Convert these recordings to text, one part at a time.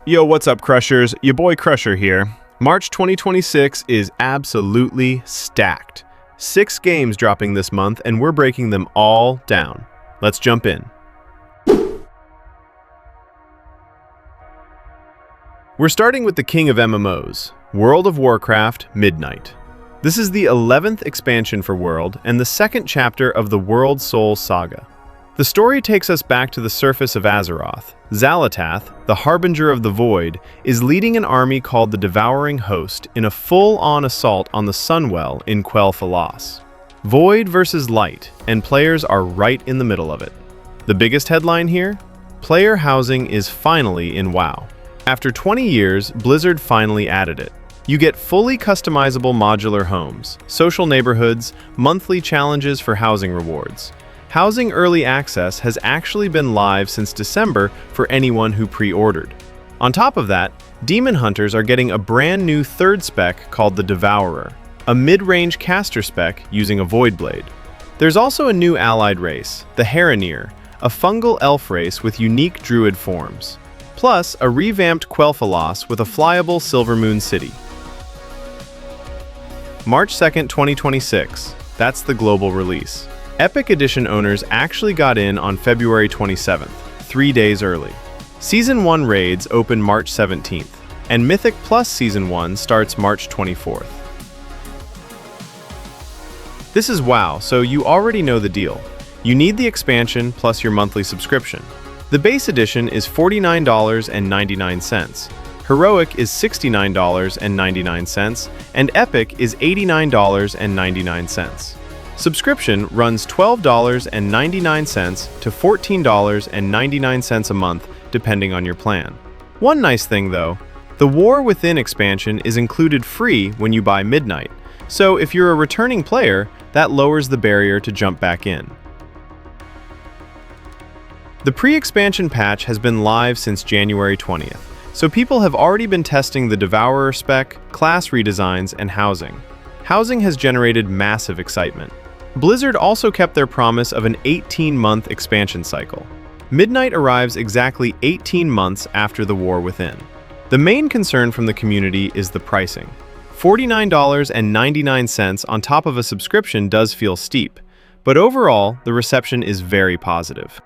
Yo, what's up, Crushers? Your boy Crusher here. March 2026 is absolutely stacked. 6 games dropping this month, and we're breaking them all down. Let's jump in. We're starting with the king of MMOs, World of Warcraft Midnight. This is the 11th expansion for World and the second chapter of the World Soul Saga. The story takes us back to the surface of Azeroth. Xal'atath, the Harbinger of the Void, is leading an army called the Devouring Host in a full-on assault on the Sunwell in Quel'Thalas. Void versus Light, and players are right in the middle of it. The biggest headline here? Player housing is finally in WoW. After 20 years, Blizzard finally added it. You get fully customizable modular homes, social neighborhoods, monthly challenges for housing rewards. Housing Early Access has actually been live since December for anyone who pre-ordered. On top of that, Demon Hunters are getting a brand new third spec called the Devourer, a mid-range caster spec using a Void Blade. There's also a new allied race, the Heronir, a fungal elf race with unique druid forms. Plus, a revamped Quel'Thalas with a flyable Silvermoon city. March 2nd, 2026. That's the global release. Epic Edition owners actually got in on February 27th, 3 days early. Season 1 raids open March 17th, and Mythic Plus Season 1 starts March 24th. This is WoW, so you already know the deal. You need the expansion plus your monthly subscription. The base edition is $49.99, Heroic is $69.99, and Epic is $89.99. Subscription runs $12.99 to $14.99 a month, depending on your plan. One nice thing though, the War Within expansion is included free when you buy Midnight, so if you're a returning player, that lowers the barrier to jump back in. The pre-expansion patch has been live since January 20th, so people have already been testing the Devourer spec, class redesigns, and housing. Housing has generated massive excitement. Blizzard also kept their promise of an 18-month expansion cycle. Midnight arrives exactly 18 months after the War Within. The main concern from the community is the pricing. $49.99 on top of a subscription does feel steep, but overall, the reception is very positive.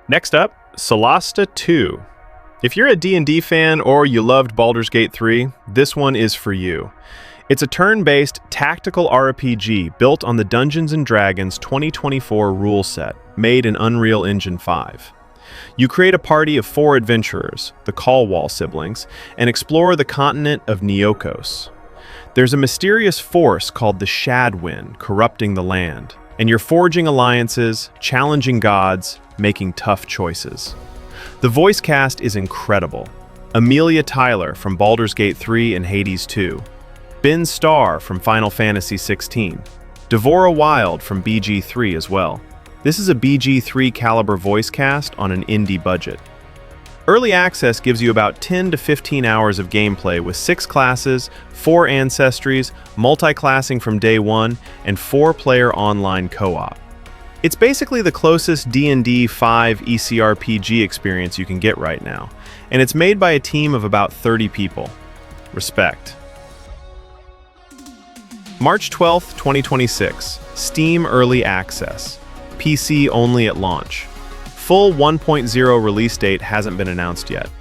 Next up, Solasta II. If you're a D&D fan or you loved Baldur's Gate 3, this one is for you. It's a turn-based tactical RPG built on the Dungeons & Dragons 2024 rule set, made in Unreal Engine 5. You create a party of 4 adventurers, the Callwall siblings, and explore the continent of Neokos. There's a mysterious force called the Shadwind corrupting the land, and you're forging alliances, challenging gods, making tough choices. The voice cast is incredible. Amelia Tyler from Baldur's Gate 3 and Hades 2, Ben Starr from Final Fantasy XVI, Devora Wild from BG3 as well. This is a BG3 caliber voice cast on an indie budget. Early Access gives you about 10 to 15 hours of gameplay with 6 classes, 4 ancestries, multi-classing from day 1, and 4-player online co-op. It's basically the closest D&D 5 ECRPG experience you can get right now, and it's made by a team of about 30 people. Respect. March 12th, 2026, Steam Early Access. PC only at launch. Full 1.0 release date hasn't been announced yet.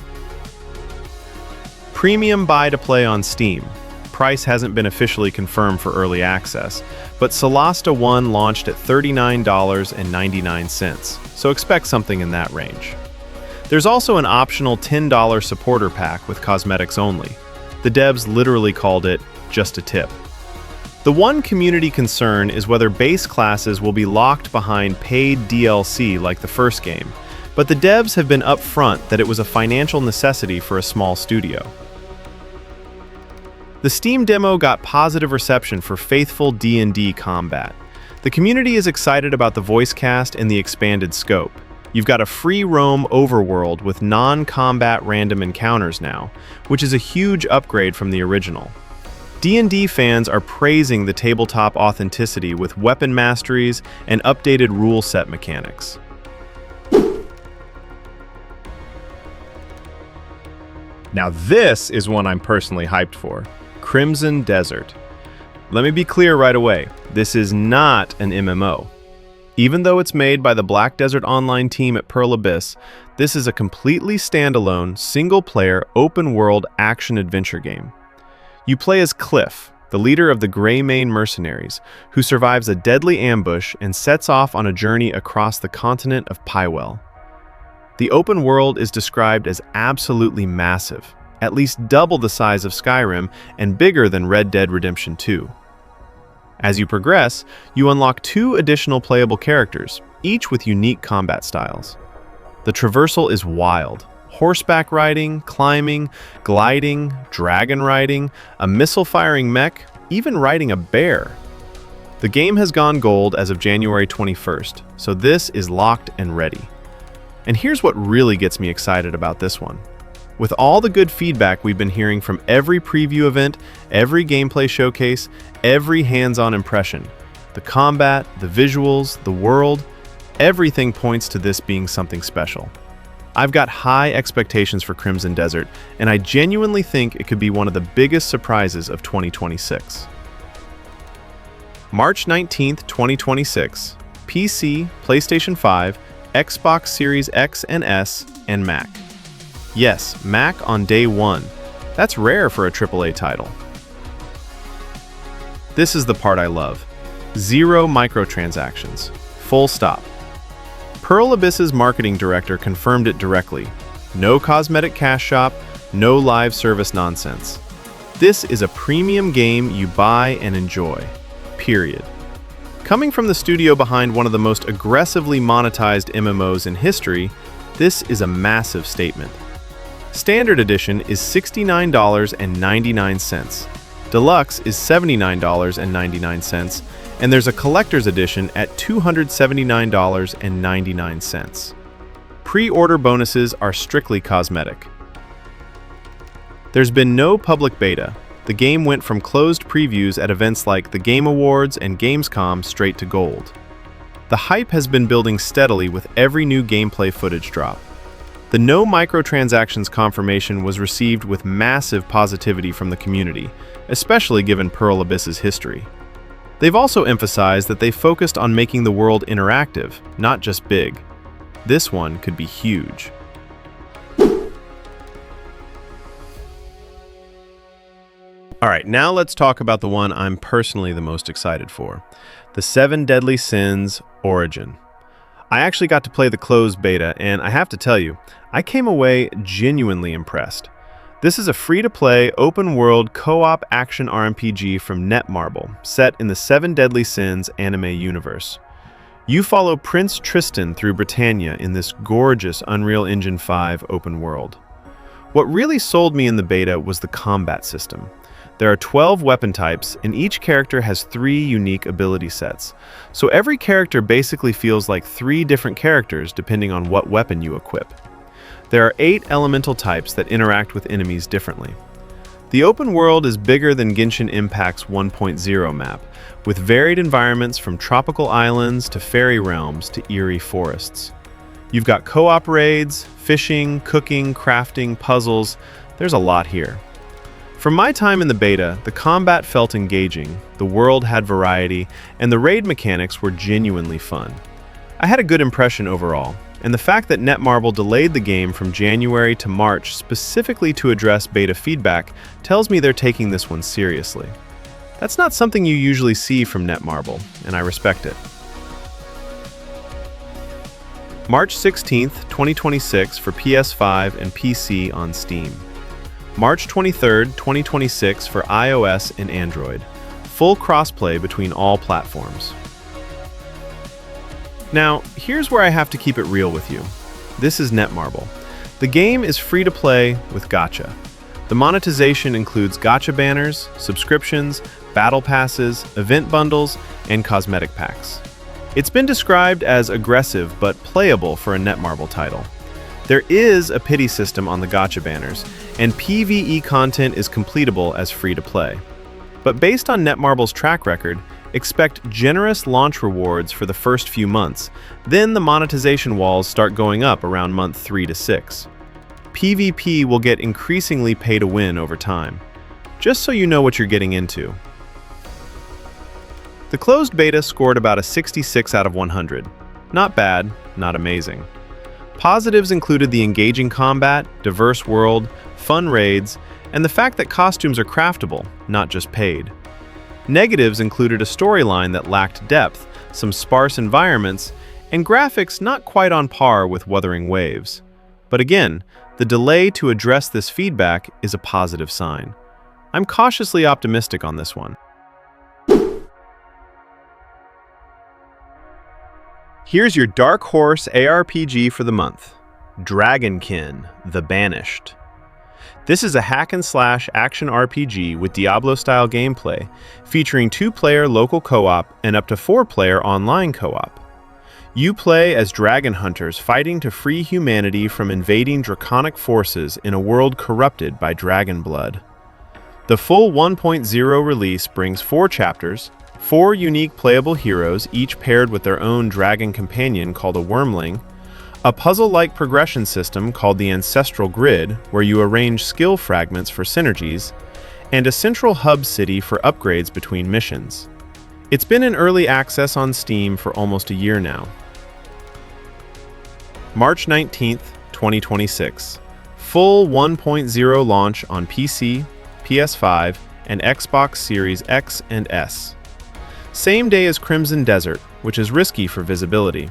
Premium buy to play on Steam. Price hasn't been officially confirmed for early access, but Solasta I launched at $39.99, so expect something in that range. There's also an optional $10 supporter pack with cosmetics only. The devs literally called it just a tip. The one community concern is whether base classes will be locked behind paid DLC like the first game, but the devs have been upfront that it was a financial necessity for a small studio. The Steam demo got positive reception for faithful D&D combat. The community is excited about the voice cast and the expanded scope. You've got a free roam overworld with non-combat random encounters now, which is a huge upgrade from the original. D&D fans are praising the tabletop authenticity with weapon masteries and updated rule set mechanics. Now this is one I'm personally hyped for. Crimson Desert. Let me be clear right away, this is not an MMO. Even though it's made by the Black Desert Online team at Pearl Abyss, this is a completely standalone, single-player, open-world action-adventure game. You play as Cliff, the leader of the Greymane mercenaries, who survives a deadly ambush and sets off on a journey across the continent of Pywell. The open world is described as absolutely massive, at least double the size of Skyrim and bigger than Red Dead Redemption 2. As you progress, you unlock 2 additional playable characters, each with unique combat styles. The traversal is wild. Horseback riding, climbing, gliding, dragon riding, a missile-firing mech, even riding a bear. The game has gone gold as of January 21st, so this is locked and ready. And here's what really gets me excited about this one. With all the good feedback we've been hearing from every preview event, every gameplay showcase, every hands-on impression, the combat, the visuals, the world, everything points to this being something special. I've got high expectations for Crimson Desert, and I genuinely think it could be one of the biggest surprises of 2026. March 19th, 2026, PC, PlayStation 5, Xbox Series X and S, and Mac. Yes, Mac on day one. That's rare for a AAA title. This is the part I love. Zero microtransactions. Full stop. Pearl Abyss's marketing director confirmed it directly. No cosmetic cash shop, no live service nonsense. This is a premium game you buy and enjoy. Period. Coming from the studio behind one of the most aggressively monetized MMOs in history, this is a massive statement. Standard Edition is $69.99. Deluxe is $79.99, and there's a Collector's Edition at $279.99. Pre-order bonuses are strictly cosmetic. There's been no public beta. The game went from closed previews at events like the Game Awards and Gamescom straight to gold. The hype has been building steadily with every new gameplay footage drop. The no microtransactions confirmation was received with massive positivity from the community, especially given Pearl Abyss's history. They've also emphasized that they focused on making the world interactive, not just big. This one could be huge. Alright, now let's talk about the one I'm personally the most excited for. The 7 Deadly Sins Origin. I actually got to play the closed beta, and I have to tell you, I came away genuinely impressed. This is a free-to-play, open-world, co-op action RPG from Netmarble, set in the 7 Deadly Sins anime universe. You follow Prince Tristan through Britannia in this gorgeous Unreal Engine 5 open world. What really sold me in the beta was the combat system. There are 12 weapon types, and each character has 3 unique ability sets. So every character basically feels like 3 different characters depending on what weapon you equip. There are 8 elemental types that interact with enemies differently. The open world is bigger than Genshin Impact's 1.0 map, with varied environments from tropical islands to fairy realms to eerie forests. You've got co-op raids, fishing, cooking, crafting, puzzles. There's a lot here. From my time in the beta, the combat felt engaging, the world had variety, and the raid mechanics were genuinely fun. I had a good impression overall, and the fact that Netmarble delayed the game from January to March specifically to address beta feedback tells me they're taking this one seriously. That's not something you usually see from Netmarble, and I respect it. March 16th, 2026 for PS5 and PC on Steam. March 23rd, 2026 for iOS and Android. Full crossplay between all platforms. Now, here's where I have to keep it real with you. This is Netmarble. The game is free to play with gacha. The monetization includes gacha banners, subscriptions, battle passes, event bundles, and cosmetic packs. It's been described as aggressive but playable for a Netmarble title. There is a pity system on the gacha banners, and PvE content is completable as free-to-play. But based on Netmarble's track record, expect generous launch rewards for the first few months, then the monetization walls start going up around month 3 to 6. PvP will get increasingly pay to win over time, just so you know what you're getting into. The closed beta scored about a 66 out of 100. Not bad, not amazing. Positives included the engaging combat, diverse world, fun raids, and the fact that costumes are craftable, not just paid. Negatives included a storyline that lacked depth, some sparse environments, and graphics not quite on par with Wuthering Waves. But again, the delay to address this feedback is a positive sign. I'm cautiously optimistic on this one. Here's your Dark Horse ARPG for the month, Dragonkin, The Banished. This is a hack-and-slash action RPG with Diablo-style gameplay, featuring 2-player local co-op and up to 4-player online co-op. You play as dragon hunters fighting to free humanity from invading draconic forces in a world corrupted by dragon blood. The full 1.0 release brings 4 chapters, 4 unique playable heroes, each paired with their own dragon companion called a Wyrmling, a puzzle-like progression system called the Ancestral Grid, where you arrange skill fragments for synergies, and a central hub city for upgrades between missions. It's been in early access on Steam for almost a year now. March 19th, 2026. Full 1.0 launch on PC, PS5, and Xbox Series X and S. Same day as Crimson Desert, which is risky for visibility.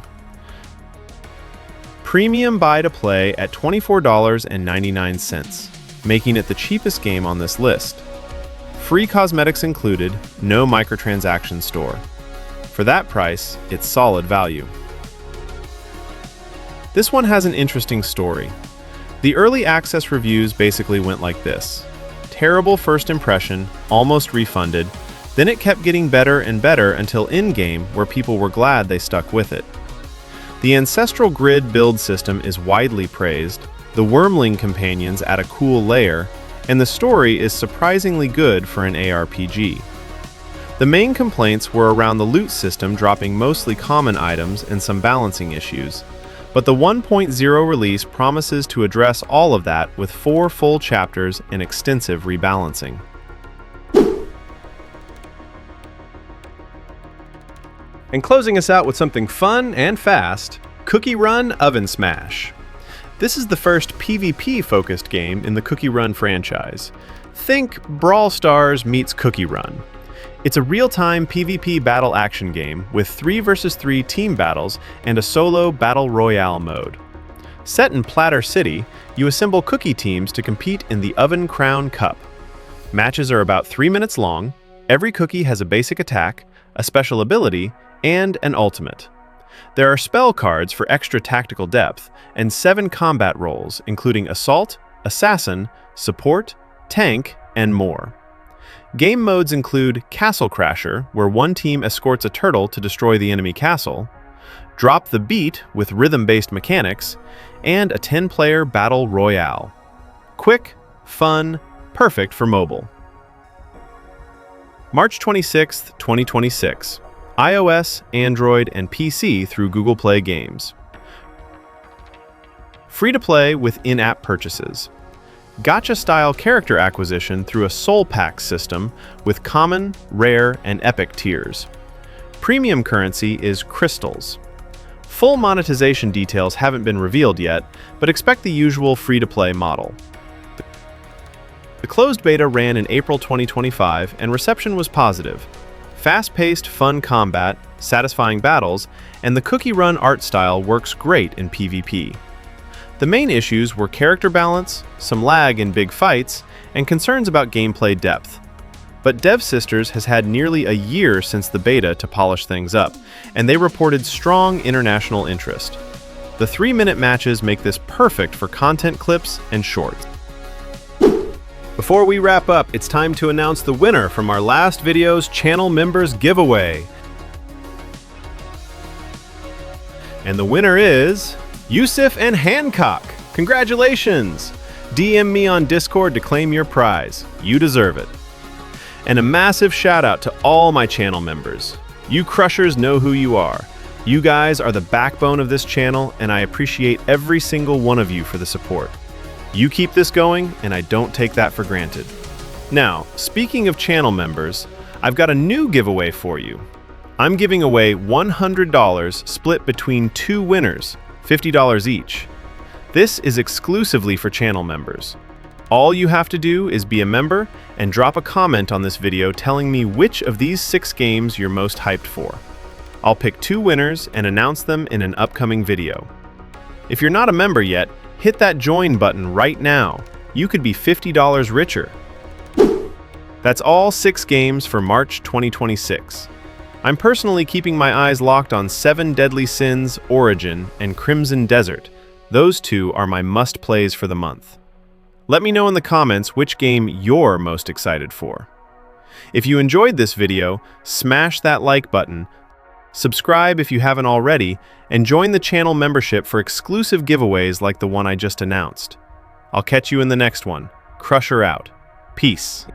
Premium buy to play at $24.99, making it the cheapest game on this list. Free cosmetics included, no microtransaction store. For that price, it's solid value. This one has an interesting story. The early access reviews basically went like this. Terrible first impression, almost refunded, then it kept getting better and better until in-game, where people were glad they stuck with it. The Ancestral Grid build system is widely praised, the Wyrmling companions add a cool layer, and the story is surprisingly good for an ARPG. The main complaints were around the loot system dropping mostly common items and some balancing issues, but the 1.0 release promises to address all of that with 4 full chapters and extensive rebalancing. And closing us out with something fun and fast, CookieRun OvenSmash. This is the first PvP-focused game in the CookieRun franchise. Think Brawl Stars meets CookieRun. It's a real-time PvP battle action game with 3 versus 3 team battles and a solo battle royale mode. Set in Platter City, you assemble cookie teams to compete in the Oven Crown Cup. Matches are about 3 minutes long, every cookie has a basic attack, a special ability, and an ultimate. There are spell cards for extra tactical depth, and 7 combat roles, including Assault, Assassin, Support, Tank, and more. Game modes include Castle Crasher, where one team escorts a turtle to destroy the enemy castle, Drop the Beat with rhythm-based mechanics, and a 10-player battle royale. Quick, fun, perfect for mobile. March 26, 2026. iOS, Android, and PC through Google Play Games. Free-to-play with in-app purchases. Gacha-style character acquisition through a Soul Pack system with common, rare, and epic tiers. Premium currency is crystals. Full monetization details haven't been revealed yet, but expect the usual free-to-play model. The closed beta ran in April 2025, and reception was positive. Fast-paced, fun combat, satisfying battles, and the CookieRun art style works great in PvP. The main issues were character balance, some lag in big fights, and concerns about gameplay depth. But Dev Sisters has had nearly a year since the beta to polish things up, and they reported strong international interest. The 3-minute matches make this perfect for content clips and shorts. Before we wrap up, it's time to announce the winner from our last video's channel members giveaway. And the winner is Yusuf and Hancock. Congratulations! DM me on Discord to claim your prize. You deserve it. And a massive shout out to all my channel members. You crushers know who you are. You guys are the backbone of this channel, and I appreciate every single one of you for the support. You keep this going, and I don't take that for granted. Now, speaking of channel members, I've got a new giveaway for you. I'm giving away $100 split between 2 winners, $50 each. This is exclusively for channel members. All you have to do is be a member and drop a comment on this video telling me which of these 6 games you're most hyped for. I'll pick 2 winners and announce them in an upcoming video. If you're not a member yet, hit that join button right now. You could be $50 richer. That's all 6 games for March 2026. I'm personally keeping my eyes locked on 7 Deadly Sins, Origin, and Crimson Desert. Those 2 are my must-plays for the month. Let me know in the comments which game you're most excited for. If you enjoyed this video, smash that like button, subscribe if you haven't already, and join the channel membership for exclusive giveaways like the one I just announced. I'll catch you in the next one. Crusher out. Peace.